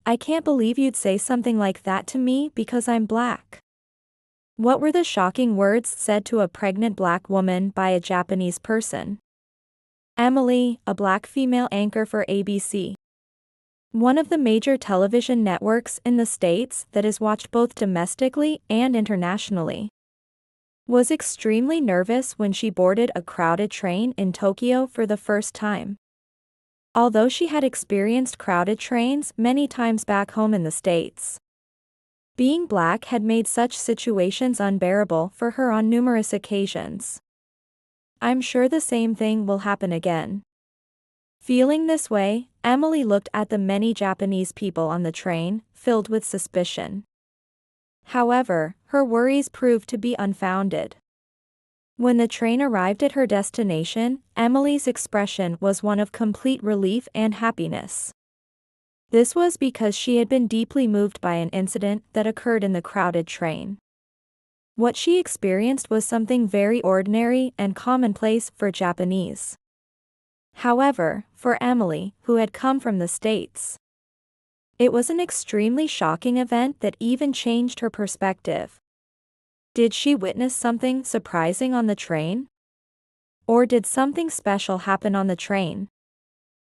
I can't believe you'd say something like that to me because I'm black. What were the shocking words said to a pregnant black woman by a Japanese person? Emily, a black female anchor for ABC, one of the major television networks in the States that is watched both domestically and internationally, was extremely nervous when she boarded a crowded train in Tokyo for the first time. Although she had experienced crowded trains many times back home in the States, being black had made such situations unbearable for her on numerous occasions. I'm sure the same thing will happen again. Feeling this way, Emily looked at the many Japanese people on the train, filled with suspicion. However, her worries proved to be unfounded. When the train arrived at her destination, Emily's expression was one of complete relief and happiness. This was because she had been deeply moved by an incident that occurred in the crowded train. What she experienced was something very ordinary and commonplace for Japanese. However, for Emily, who had come from the States, it was an extremely shocking event that even changed her perspective. Did she witness something surprising on the train? Or did something special happen on the train?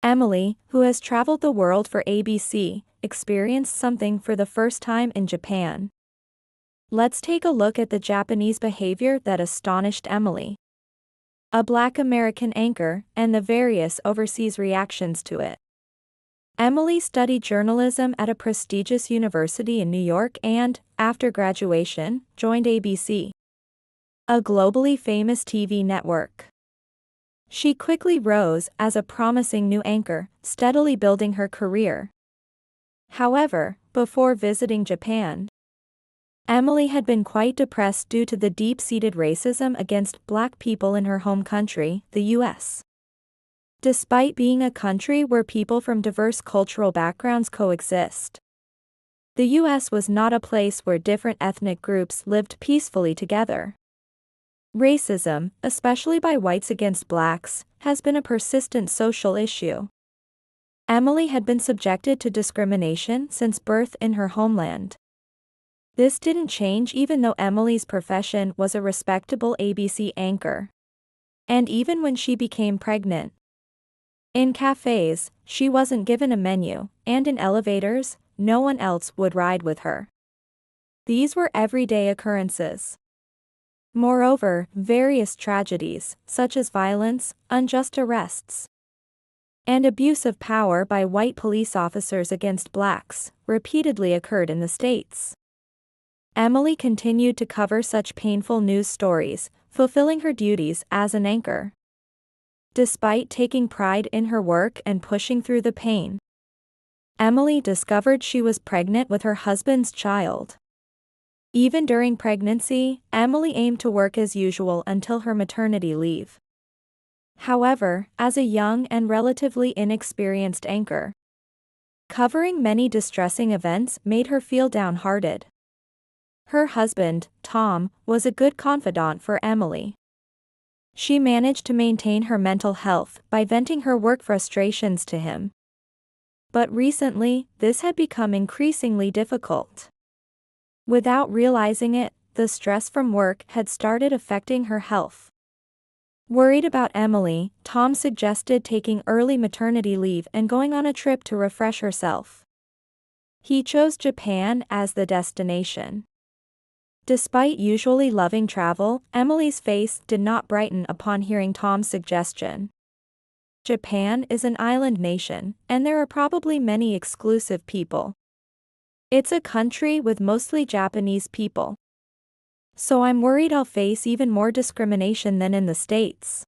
Emily, who has traveled the world for ABC, experienced something for the first time in Japan. Let's take a look at the Japanese behavior that astonished Emily, a black American anchor, and the various overseas reactions to it. Emily studied journalism at a prestigious university in New York and, after graduation, joined ABC, a globally famous TV network. She quickly rose as a promising new anchor, steadily building her career. However, before visiting Japan, Emily had been quite depressed due to the deep-seated racism against black people in her home country, the U.S. Despite being a country where people from diverse cultural backgrounds coexist, the U.S. was not a place where different ethnic groups lived peacefully together. Racism, especially by whites against blacks, has been a persistent social issue. Emily had been subjected to discrimination since birth in her homeland. This didn't change even though Emily's profession was a respectable ABC anchor. And even when she became pregnant. In cafes, she wasn't given a menu, and in elevators, no one else would ride with her. These were everyday occurrences. Moreover, various tragedies, such as violence, unjust arrests, and abuse of power by white police officers against blacks, repeatedly occurred in the States. Emily continued to cover such painful news stories, fulfilling her duties as an anchor. Despite taking pride in her work and pushing through the pain, Emily discovered she was pregnant with her husband's child. Even during pregnancy, Emily aimed to work as usual until her maternity leave. However, as a young and relatively inexperienced anchor, covering many distressing events made her feel downhearted. Her husband, Tom, was a good confidant for Emily. She managed to maintain her mental health by venting her work frustrations to him. But recently, this had become increasingly difficult. Without realizing it, the stress from work had started affecting her health. Worried about Emily, Tom suggested taking early maternity leave and going on a trip to refresh herself. He chose Japan as the destination. Despite usually loving travel, Emily's face did not brighten upon hearing Tom's suggestion. Japan is an island nation, and there are probably many exclusive people. It's a country with mostly Japanese people. So I'm worried I'll face even more discrimination than in the States.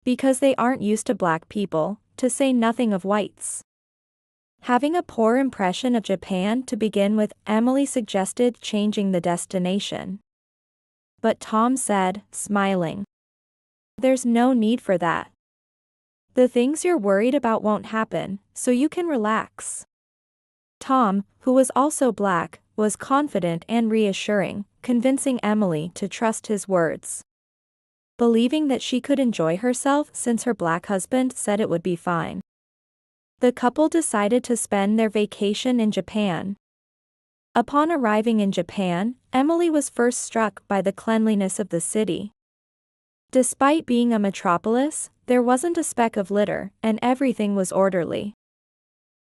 Because they aren't used to black people, to say nothing of whites. Having a poor impression of Japan to begin with, Emily suggested changing the destination. But Tom said, smiling, "There's no need for that. The things you're worried about won't happen, so you can relax." Tom, who was also black, was confident and reassuring, convincing Emily to trust his words. Believing that she could enjoy herself since her black husband said it would be fine. The couple decided to spend their vacation in Japan. Upon arriving in Japan, Emily was first struck by the cleanliness of the city. Despite being a metropolis, there wasn't a speck of litter, and everything was orderly.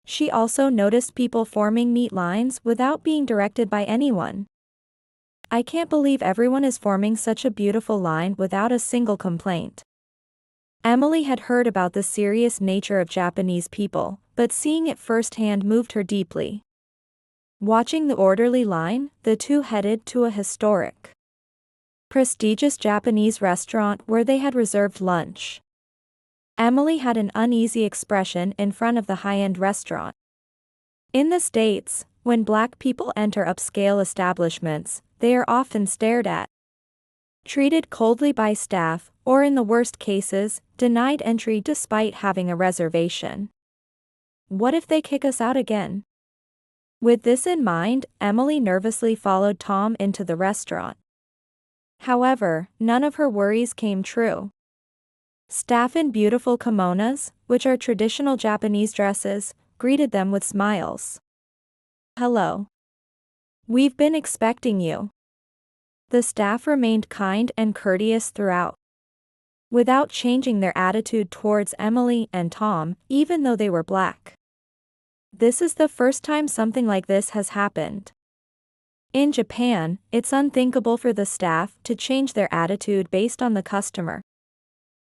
She also noticed people forming neat lines without being directed by anyone. "I can't believe everyone is forming such a beautiful line without a single complaint." Emily had heard about the serious nature of Japanese people, but seeing it firsthand moved her deeply. Watching the orderly line, the two headed to a historic, prestigious Japanese restaurant where they had reserved lunch. Emily had an uneasy expression in front of the high-end restaurant. In the States, when Black people enter upscale establishments, they are often stared at, treated coldly by staff, or in the worst cases, denied entry despite having a reservation. What if they kick us out again? With this in mind, Emily nervously followed Tom into the restaurant. However, none of her worries came true. Staff in beautiful kimonos, which are traditional Japanese dresses, greeted them with smiles. "Hello. We've been expecting you." The staff remained kind and courteous throughout, without changing their attitude towards Emily and Tom, even though they were Black. This is the first time something like this has happened. In Japan, it's unthinkable for the staff to change their attitude based on the customer.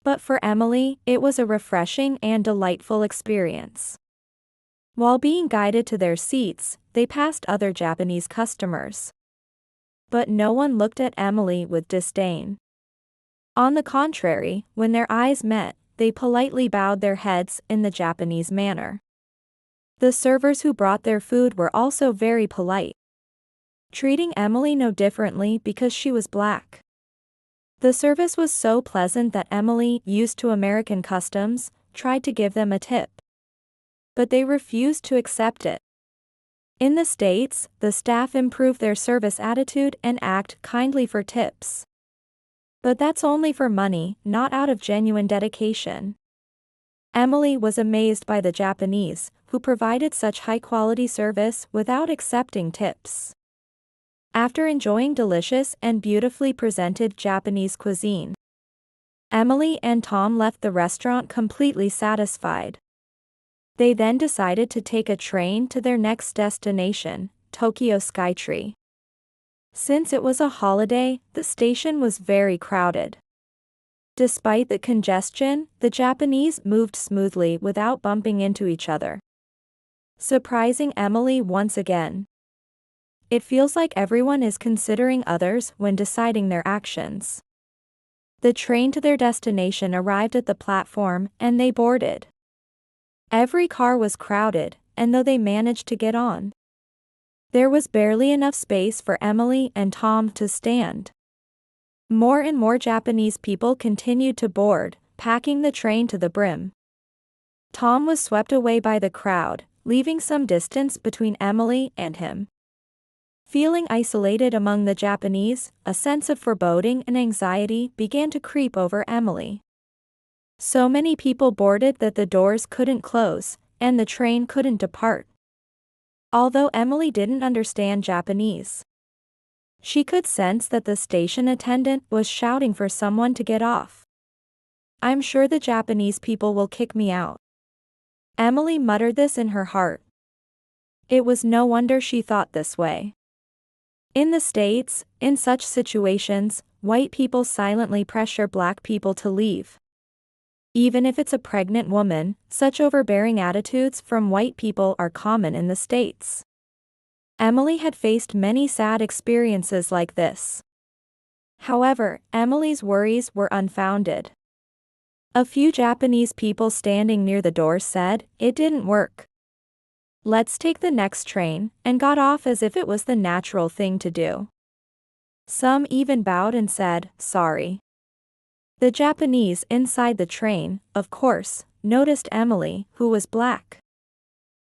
But for Emily, it was a refreshing and delightful experience. While being guided to their seats, they passed other Japanese customers. But no one looked at Emily with disdain. On the contrary, when their eyes met, they politely bowed their heads in the Japanese manner. The servers who brought their food were also very polite, treating Emily no differently because she was Black. The service was so pleasant that Emily, used to American customs, tried to give them a tip. But they refused to accept it. In the States, the staff improve their service attitude and act kindly for tips. But that's only for money, not out of genuine dedication. Emily was amazed by the Japanese, who provided such high-quality service without accepting tips. After enjoying delicious and beautifully presented Japanese cuisine, Emily and Tom left the restaurant completely satisfied. They then decided to take a train to their next destination, Tokyo Skytree. Since it was a holiday, the station was very crowded. Despite the congestion, the Japanese moved smoothly without bumping into each other, surprising Emily once again. It feels like everyone is considering others when deciding their actions. The train to their destination arrived at the platform, and they boarded. Every car was crowded, and though they managed to get on, there was barely enough space for Emily and Tom to stand. More and more Japanese people continued to board, packing the train to the brim. Tom was swept away by the crowd, leaving some distance between Emily and him. Feeling isolated among the Japanese, a sense of foreboding and anxiety began to creep over Emily. So many people boarded that the doors couldn't close, and the train couldn't depart. Although Emily didn't understand Japanese, she could sense that the station attendant was shouting for someone to get off. "I'm sure the Japanese people will kick me out." Emily muttered this in her heart. It was no wonder she thought this way. In the States, in such situations, white people silently pressure Black people to leave. Even if it's a pregnant woman, such overbearing attitudes from white people are common in the States. Emily had faced many sad experiences like this. However, Emily's worries were unfounded. A few Japanese people standing near the door said, "It didn't work. Let's take the next train," and got off as if it was the natural thing to do. Some even bowed and said, "Sorry." The Japanese inside the train, of course, noticed Emily, who was Black.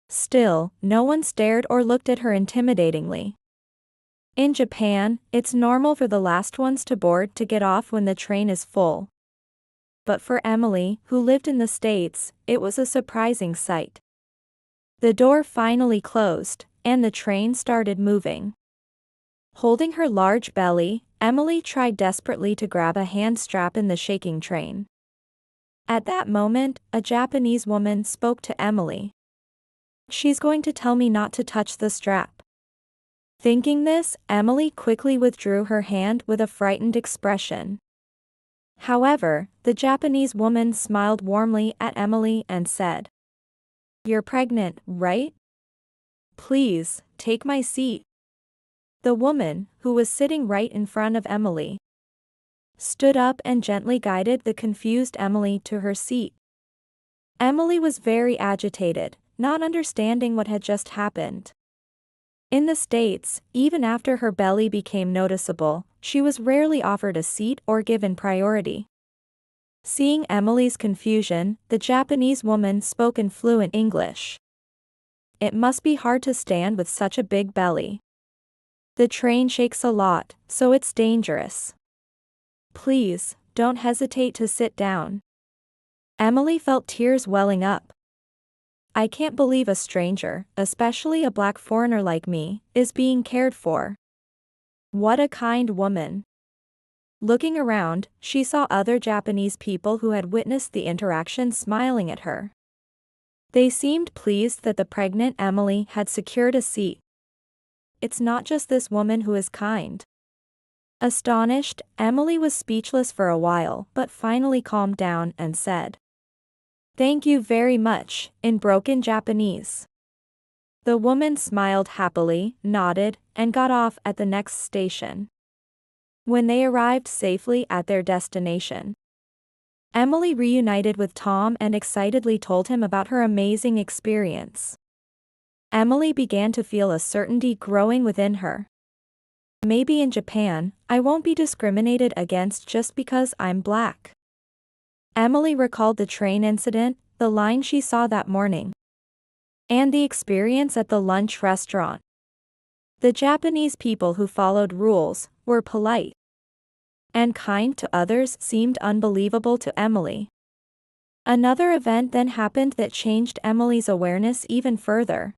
Still, no one stared or looked at her intimidatingly. In Japan, it's normal for the last ones to board to get off when the train is full. But for Emily, who lived in the States, it was a surprising sight. The door finally closed, and the train started moving. Holding her large belly, Emily tried desperately to grab a hand strap in the shaking train. At that moment, a Japanese woman spoke to Emily. "She's going to tell me not to touch the strap." Thinking this, Emily quickly withdrew her hand with a frightened expression. However, the Japanese woman smiled warmly at Emily and said, "You're pregnant, right? Please, take my seat." The woman, who was sitting right in front of Emily, stood up and gently guided the confused Emily to her seat. Emily was very agitated, not understanding what had just happened. In the States, even after her belly became noticeable, she was rarely offered a seat or given priority. Seeing Emily's confusion, the Japanese woman spoke in fluent English. "It must be hard to stand with such a big belly. The train shakes a lot, so it's dangerous. Please, don't hesitate to sit down." Emily felt tears welling up. "I can't believe a stranger, especially a black foreigner like me, is being cared for. What a kind woman." Looking around, she saw other Japanese people who had witnessed the interaction smiling at her. They seemed pleased that the pregnant Emily had secured a seat. "It's not just this woman who is kind." Astonished, Emily was speechless for a while but finally calmed down and said, "Thank you very much," in broken Japanese. The woman smiled happily, nodded, and got off at the next station. When they arrived safely at their destination, Emily reunited with Tom and excitedly told him about her amazing experience. Emily began to feel a certainty growing within her. "Maybe in Japan, I won't be discriminated against just because I'm black." Emily recalled the train incident, the line she saw that morning, and the experience at the lunch restaurant. The Japanese people who followed rules, were polite, and kind to others seemed unbelievable to Emily. Another event then happened that changed Emily's awareness even further.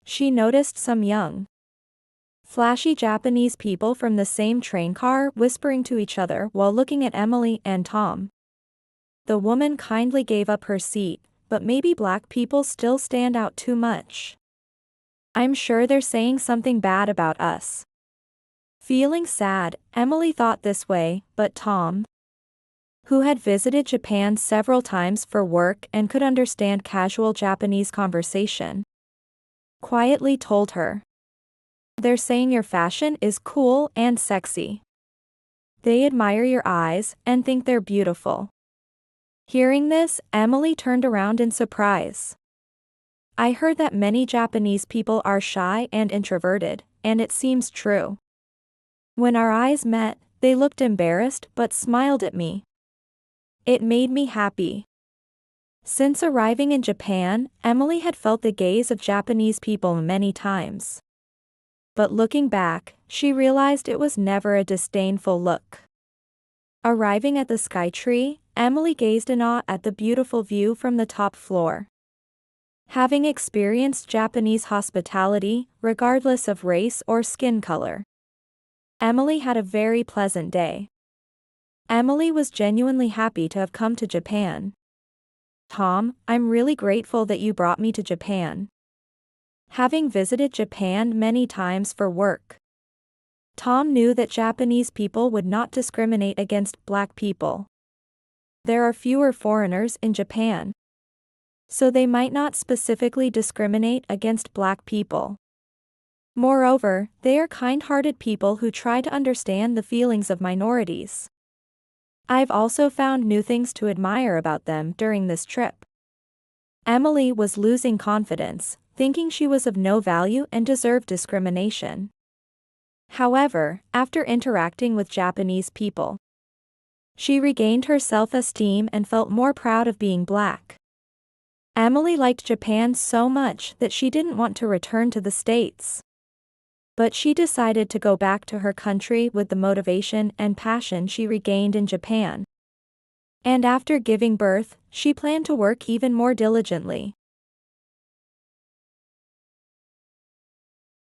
She noticed some young, flashy Japanese people from the same train car whispering to each other while looking at Emily and Tom. The woman kindly gave up her seat, but maybe black people still stand out too much. "I'm sure they're saying something bad about us." Feeling sad, Emily thought this way, but Tom, who had visited Japan several times for work and could understand casual Japanese conversation, quietly told her, "They're saying your fashion is cool and sexy. They admire your eyes and think they're beautiful." Hearing this, Emily turned around in surprise. "I heard that many Japanese people are shy and introverted, and it seems true." When our eyes met, they looked embarrassed but smiled at me. It made me happy. Since arriving in Japan, Emily had felt the gaze of Japanese people many times. But looking back, she realized it was never a disdainful look. Arriving at the Skytree, Emily gazed in awe at the beautiful view from the top floor. Having experienced Japanese hospitality, regardless of race or skin color, Emily had a very pleasant day. Emily was genuinely happy to have come to Japan. "Tom, I'm really grateful that you brought me to Japan." Having visited Japan many times for work, Tom knew that Japanese people would not discriminate against black people. There are fewer foreigners in Japan, so they might not specifically discriminate against black people. Moreover, they are kind-hearted people who try to understand the feelings of minorities. I've also found new things to admire about them during this trip. Emily was losing confidence, thinking she was of no value and deserved discrimination. However, after interacting with Japanese people, she regained her self-esteem and felt more proud of being black. Emily liked Japan so much that she didn't want to return to the States. But she decided to go back to her country with the motivation and passion she regained in Japan. And after giving birth, she planned to work even more diligently.